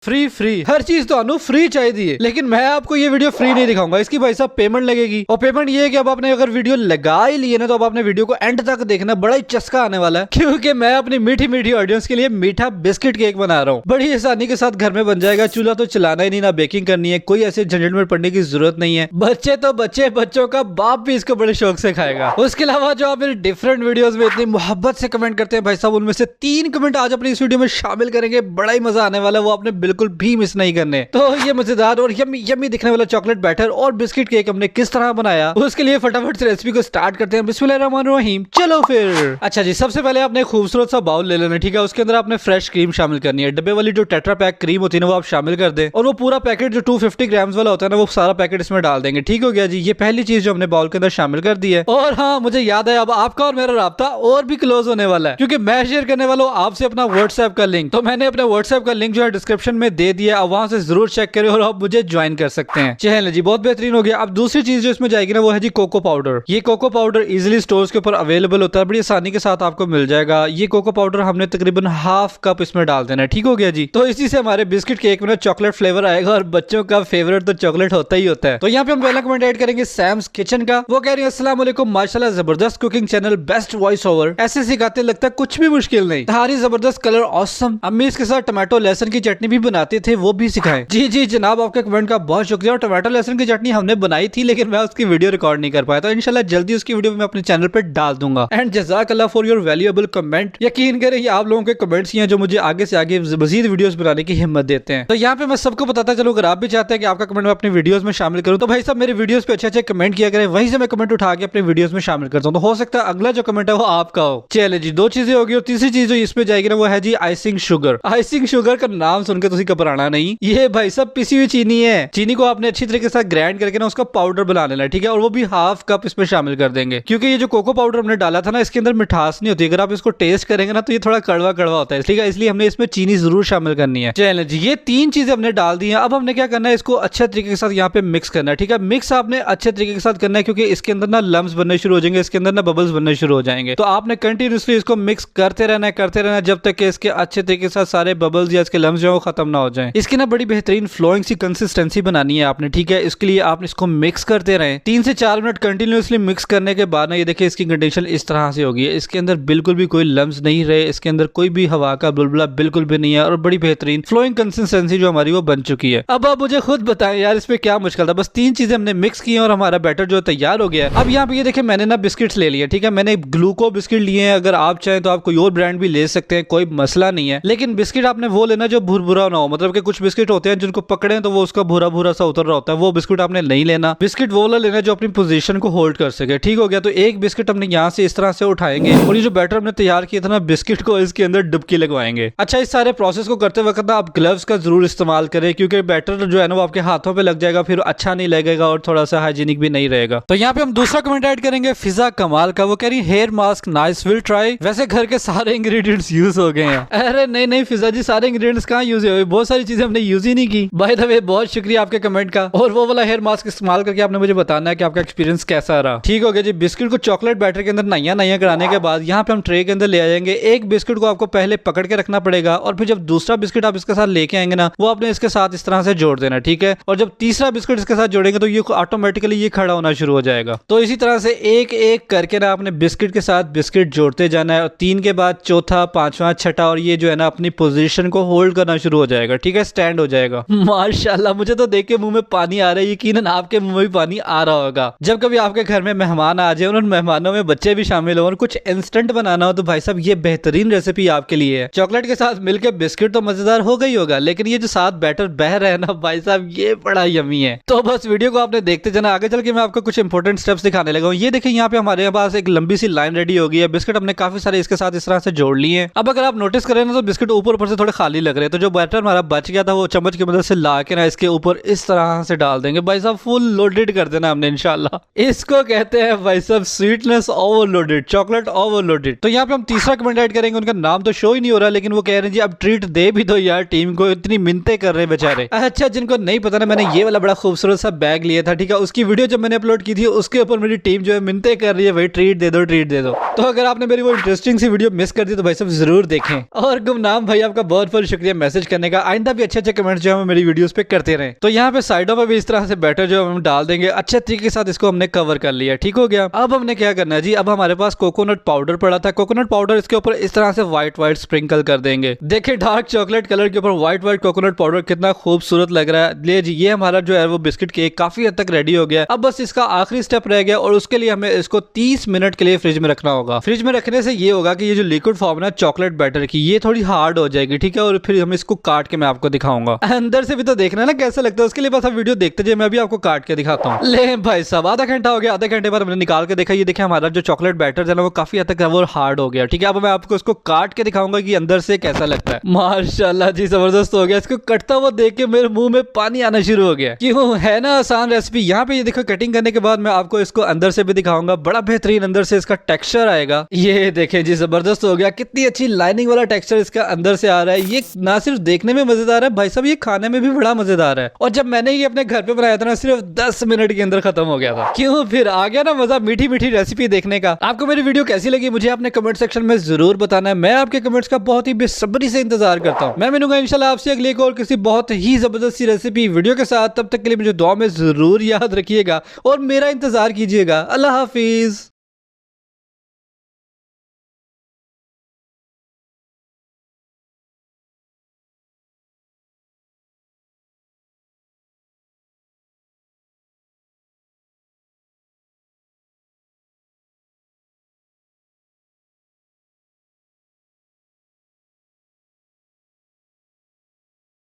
Free हर चीज तो free चाहिए, लेकिन मैं आपको ये वीडियो फ्री नहीं दिखाऊंगा। इसकी भाई साहब पेमेंट लगेगी, और पेमेंट ये है कि अब आपने अगर वीडियो लगा ही लिए ना तो अब आपने वीडियो को एंड तक देखना, बड़ा ही चस्का आने वाला है, क्योंकि मैं अपनी मीठी मीठी ऑडियंस के लिए मीठा बिस्किट केक बना रहा हूँ। बड़ी आसानी के साथ घर में बन जाएगा, चूल्हा तो चलाना ही नहीं, ना बेकिंग करनी है, कोई ऐसे झंझट में पड़ने की जरूरत नहीं है। बच्चे तो बच्चे, बच्चों का बाप भी इसको बड़े शौक से खाएगा। उसके अलावा जो आप मेरे डिफरेंट वीडियोस में इतनी मोहब्बत से कमेंट करते हैं भाई साहब, उनमें से 3 कमेंट आज अपनी इस वीडियो में शामिल करेंगे। बड़ा ही मजा आने वाला है, वो आपने बिल्कुल भी मिस नहीं करने। तो ये मजेदार और यम्मी यम्मी दिखने वाला चॉकलेट बैटर और बिस्किट केक हमने किस तरह बनाया, उसके लिए फटाफट से रेसिपी को स्टार्ट करते हैं। बिस्मिल्लाहिर्रहमानिर्रहीम। चलो फिर। अच्छा जी, सबसे पहले आपने खूबसूरत सा बाउल ले लेना, ठीक है। उसके अंदर आपने फ्रेश क्रीम शामिल करनी है। डब्बे वाली जो टेट्रा पैक क्रीम होती है ना, वो आप शामिल कर दें, और वो पूरा पैकेट जो 250 ग्राम्स वाला होता है ना, वो सारा पैकेट इसमें डाल देंगे। ठीक हो गया जी, ये पहली चीज जो हमने बाउल के अंदर शामिल कर दी है। और हाँ, मुझे याद है अब आपका और मेरा राब्ता और भी क्लोज होने वाला है, क्योंकि मैं शेयर करने वाला हूँ आपसे अपना व्हाट्सएप का लिंक। तो मैंने अपने व्हाट्सएप का लिंक जो है डिस्क्रिप्शन में दे दिया, अब वहां से जरूर चेक करें और आप मुझे ज्वाइन कर सकते हैं। चलिए जी, बहुत बेहतरीन हो गया। अब दूसरी चीज जो इसमें जाएगी ना, वो है जी कोको पाउडर। ये कोको पाउडर इजिली स्टोर्स के ऊपर अवेलेबल होता है, बड़ी आसानी के साथ आपको मिल जाएगा। ये कोको पाउडर हमने तकरीबन हाफ कप इसमें डाल देना है। ठीक हो गया जी। तो इसी से हमारे बिस्किट केक में चॉकलेट फ्लेवर आएगा, और बच्चों का फेवरेट तो चॉकलेट होता ही होता है। तो यहाँ पे हम पहला कमेंट ऐड करेंगे सैम्स किचन का। वो कह रही है अस्सलाम वालेकुम, माशाल्लाह जबरदस्त cooking channel, best voice over, ऐसे सिखाते लगता है कुछ भी मुश्किल नहीं, तुम्हारी जबरदस्त कलर ऑसम। अम्मी इसके साथ टमाटो लहसुन की चटनी भी बनाते थे, वो भी सिखाएं। जी जी जनाब, आपके कमेंट का बहुत शुक्रिया। और टमाटो लहसुन की चटनी हमने बनाई थी, लेकिन मैं उसकी वीडियो रिकॉर्ड नहीं कर पाया, तो इंशाल्लाह जल्दी उसकी वीडियो मैं अपने चैनल पे डाल दूंगा। एंड जज़ाकल्लाह फॉर योर वैल्यूएबल कमेंट। यकीन करें, ये आप लोगों के कमेंट्स ही हैं जो मुझे आगे से आगे मजीद वीडियोस बनाने की हिम्मत देते हैं। तो यहाँ पे मैं सबको बताता चलूं, अगर आप भी चाहते हैं कि आपका कमेंट मैं अपनी वीडियोस में शामिल करूं, तो भाई साहब मेरे वीडियोस पे अच्छे अच्छे कमेंट किया करें, वहीं से मैं कमेंट उठा के अपने वीडियोस में शामिल करता हूं। तो हो सकता है अगला जो कमेंट है वो आपका हो। चले जी, 2 चीजें होगी। और तीसरी चीज जो इसमें जाएगी ना, वो है जी आइसिंग शुगर। आइसिंग शुगर का नाम सुनकर तुसी घबराना नहीं, ये भाई साहब पिसी हुई चीनी है। चीनी को आपने अच्छी तरीके से ग्राइंड करके ना उसका पाउडर बना लेना है, ठीक है। और वो भी हाफ कप इसमें शामिल कर देंगे, क्योंकि ये जो कोको पाउडर हमने डाला था ना, इसके अंदर मिठास नहीं होती। अगर आप इसको टेस्ट करेंगे ना, तो ये थोड़ा कड़वा कड़वा होता है, ठीक है। इसलिए हमने इसमें चीनी जरूर शामिल करनी है। चलिए जी, ये 3 चीजें हमने डाल दी हैं। अब हमने क्या करना है, इसको अच्छे तरीके के साथ यहाँ पे मिक्स करना है, ठीक है। मिक्स आपने अच्छे तरीके के साथ करना है, क्योंकि इसके अंदर ना लम्स बनने शुरू हो जाएंगे, इसके अंदर ना बबल्स बनने शुरू हो जाएंगे। तो आपने कंटिन्यूसली इसको मिक्स करते रहना है, जब तक कि इसके अच्छे तरीके के साथ सारे बबल्स या इसके लम्स जो खत्म ना हो जाए। इसकी ना बड़ी बेहतरीन फ्लोइंग सी कंसिस्टेंसी बनानी है आपने, ठीक है। इसके लिए आप इसको मिक्स करते रहें 3 से 4 मिनट कंटिन्यूसली मिक्स करने के बाद ना, ये देखिए इसकी कंडीशन इस तरह से होगी। इसके अंदर बिल्कुल भी कोई लम्स नहीं रहे, इसके अंदर कोई भी हवा का बुलबुला बिल्कुल भी नहीं है, और बड़ी बेहतरीन फ्लोइंग कंसिस्टेंसी जो हमारी वो बन चुकी है। अब आप मुझे खुद बताएं यार, इसमें क्या मुश्किल था। बस 3 चीजें हमने मिक्स की और हमारा बैटर जो तैयार हो गया है। अब यहाँ पे ये देखिए, मैंने ना बिस्किट्स ले लिए, ठीक है। मैंने ग्लूको बिस्किट लिए हैं। अगर आप चाहें तो आप कोई और ब्रांड भी ले सकते हैं, कोई मसला नहीं है, लेकिन बिस्किट आपने वो लेना जो भुरभुरा ना हो। मतलब कि कुछ बिस्किट होते हैं जिनको पकड़े तो वो उसका भूरा भूरा सा उतर रहा होता है, वो बिस्किट आपने नहीं लेना। बिस्किट वो वाला लेना जो अपनी पोजीशन को होल्ड कर सके। ठीक हो गया। तो एक बिस्किट हमने यहाँ से इस तरह से उठाएंगे, और ये जो बैटर हमने तैयार किया था ना, बिस्किट को इसके अंदर डुबकी लगवाएंगे। अच्छा, इस सारे प्रोसेस को करते वक्त ना आप ग्लव्स का जरूर इस्तेमाल करें, क्योंकि बैटर जो है ना वो आपके हाथों पे लग जाएगा, फिर अच्छा नहीं लगेगा और थोड़ा सा हाइजीनिक भी नहीं रहेगा। तो यहाँ पे हम दूसरा कमेंट ऐड करेंगे फिजा कमाल का। वो कह रही hair mask nice, will try. वैसे घर के सारे इंग्रेडिएंट्स यूज हो गए हैं। अरे नहीं फिजा जी, सारे इंग्रेडिएंट्स कहाँ यूज हुए, बहुत सारी चीजें हमने यूज ही नहीं की। बाय द वे, बहुत शुक्रिया आपके कमेंट का। और वो वाला हेयर मास्क इस्तेमाल करके आपने मुझे बताना है कि आपका एक्सपीरियंस कैसा रहा। ठीक हो गया जी। बिस्किट को चॉकलेट बैटर के अंदर नया कराने के बाद यहाँ पे हम ट्रे के अंदर ले आएंगे। एक बिस्किट को आपको पहले पकड़ के रखना पड़ेगा, और फिर जब दूसरा बिस्किट आप इसके साथ लेके आएंगे ना, वो आपने इसके साथ इस तरह से जोड़ देना, ठीक है। और जब तीसरा बिस्किट इसके साथ जोड़ेंगे तो ये ऑटोमेटिकली ये खड़ा होना शुरू हो जाएगा। तो इसी तरह से एक एक करके ना आपने बिस्किट के साथ बिस्किट जोड़ते जाना है, और 3 के बाद चौथा, 5वां, 6ठा, और ये जो है ना अपनी पोजीशन को होल्ड करना शुरू हो जाएगा, ठीक है। स्टैंड हो जाएगा। माशाल्लाह, मुझे तो देख के मुंह में पानी आ रहा है, यकीनन आपके मुंह में भी पानी आ रहा होगा। जब कभी आपके घर में मेहमान आ जाए और उन मेहमानों में बच्चे भी शामिल हो और कुछ इंस्टेंट बनाना हो, तो भाई साहब ये बेहतरीन रेसिपी आपके लिए है। चॉकलेट के साथ मिलकर बिस्किट तो मजेदार हो गई होगा, लेकिन ये जो साथ बैटर बह रहा है ना भाई साहब, ये बड़ा यमी है। तो बस वीडियो को आपने देखते जाना, आगे चल के मैं आपको कुछ इंपॉर्टेंट स्टेप्स दिखाने लगा हूं। ये देखिए, यहाँ पे हमारे पास एक लंबी सी लाइन रेडी हो गई है। बिस्किट हमने काफी सारे इसके साथ इस तरह से जोड़ लिए हैं। अब अगर आप नोटिस करें ना, तो बिस्किट ऊपर से थोड़े खाली लग रहे हैं। तो जो बैटर हमारा बच गया था, वो चम्मच की मदद से ला के ना इसके ऊपर इस तरह से डाल देंगे। भाई साहब फुल लोडेड कर देना हमने इंशाल्लाह। इसको कहते हैं भाई साहब स्वीटनेस ओवरलोडेड, चॉकलेट ओवरलोडेड। तो यहाँ पे हम तीसरा कमेंट ऐड करेंगे। उनका नाम तो शो ही नहीं हो रहा, लेकिन वो कह रहे हैं जी अब ट्रीट दे भी दो यार टीम को, इतनी मिन्नतें कर रहे हैं बेचारे। अच्छा, जिनको नहीं पता ना, मैंने ये वाला बड़ा खूबसूरत सा बैग लिया था, ठीक है। उसकी वीडियो जब मैंने अपलोड की थी, उसके ऊपर मेरी टीम जो है मिन्नतें कर रही है, भाई ट्रीट दे दो, ट्रीट दे दो। तो अगर आपने मेरी वो इंटरेस्टिंग सी वीडियो मिस कर दी तो भाई साहब जरूर देखें। और गुमनाम भाई, आपका बहुत बहुत शुक्रिया मैसेज करने करने का, आइंदा भी अच्छे अच्छे कमेंट्स जो है मेरी वीडियोस पे करते रहे। तो यहाँ पे साइडों पे भी इस तरह से बैटर जो हम डाल देंगे, अच्छे तरीके के साथ इसको हमने कवर कर लिया। ठीक हो गया। अब हमने क्या करना है जी, अब हमारे पास कोकोनट पाउडर पड़ा था, कोकोनट पाउडर इसके ऊपर इस तरह से व्हाइट व्हाइट स्प्रिंकल कर देंगे। देखिए डार्क चॉकलेट कलर के ऊपर व्हाइट व्हाइट कोकोनट पाउडर कितना खूबसूरत लग रहा है। ले जी, ये हमारा जो है वो बिस्किट केक काफी हद तक रेडी हो गया। अब बस इसका आखिरी स्टेप रह गया और उसके लिए हमें इसको 30 मिनट के लिए फ्रिज में रखना होगा। फ्रिज में रखने से ये होगा कि ये जो लिक्विड फॉर्म है चॉकलेट बैटर की, ये थोड़ी हार्ड हो जाएगी। ठीक है, और फिर हम इसको काट के मैं आपको दिखाऊंगा। अंदर से भी तो देखना है ना कैसा लगता है, उसके लिए बस आप वीडियो देखते जाइए, मैं भी आपको काट के दिखाता हूँ। ले भाई साहब, आधा घंटा हो गया। आधे घंटे बाद हमने निकाल के देखा, ये देखिए हमारा जो चॉकलेट बैटर है ना वो काफी हद तक वो हार्ड हो गया। ठीक है, अब मैं आपको इसको काट के दिखाऊंगा कि अंदर से कैसा लगता है। माशाल्लाह जी, जबरदस्त हो गया। इसको कटता हुआ देख के मेरे मुंह में पानी आना शुरू हो गया। क्यों, है ना आसान रेसिपी। यहाँ पे ये देखो, कटिंग करने के बाद मैं आपको इसको अंदर से भी दिखाऊंगा, बड़ा बेहतरीन अंदर से इसका टेक्सचर आएगा। ये देखें जी, जबरदस्त हो गया। कितनी अच्छी लाइनिंग वाला टेक्सचर इसका अंदर से आ रहा है। ये ना सिर्फ देखने में मजेदार है भाई साहब, ये खाने में भी बड़ा मजेदार है। और जब मैंने ये अपने घर पे बनाया था ना, सिर्फ 10 मिनट के अंदर खत्म हो गया था। क्यों, फिर आ गया ना मजा मीठी मीठी रेसिपी देखने का। आपको मेरी वीडियो कैसी लगी मुझे अपने कमेंट सेक्शन में जरूर बताना है। मैं आपके कमेंट्स का बहुत ही बेसब्री से इंतजार करता हूँ। मैं मिलूंगा इंशाल्लाह आपसे अगली एक और किसी बहुत ही जबरदस्त सी रेसिपी वीडियो के साथ। तब तक के लिए मुझे दुआ में जरूर याद रखिएगा और मेरा इंतजार कीजिएगा। अल्लाह हाफिज।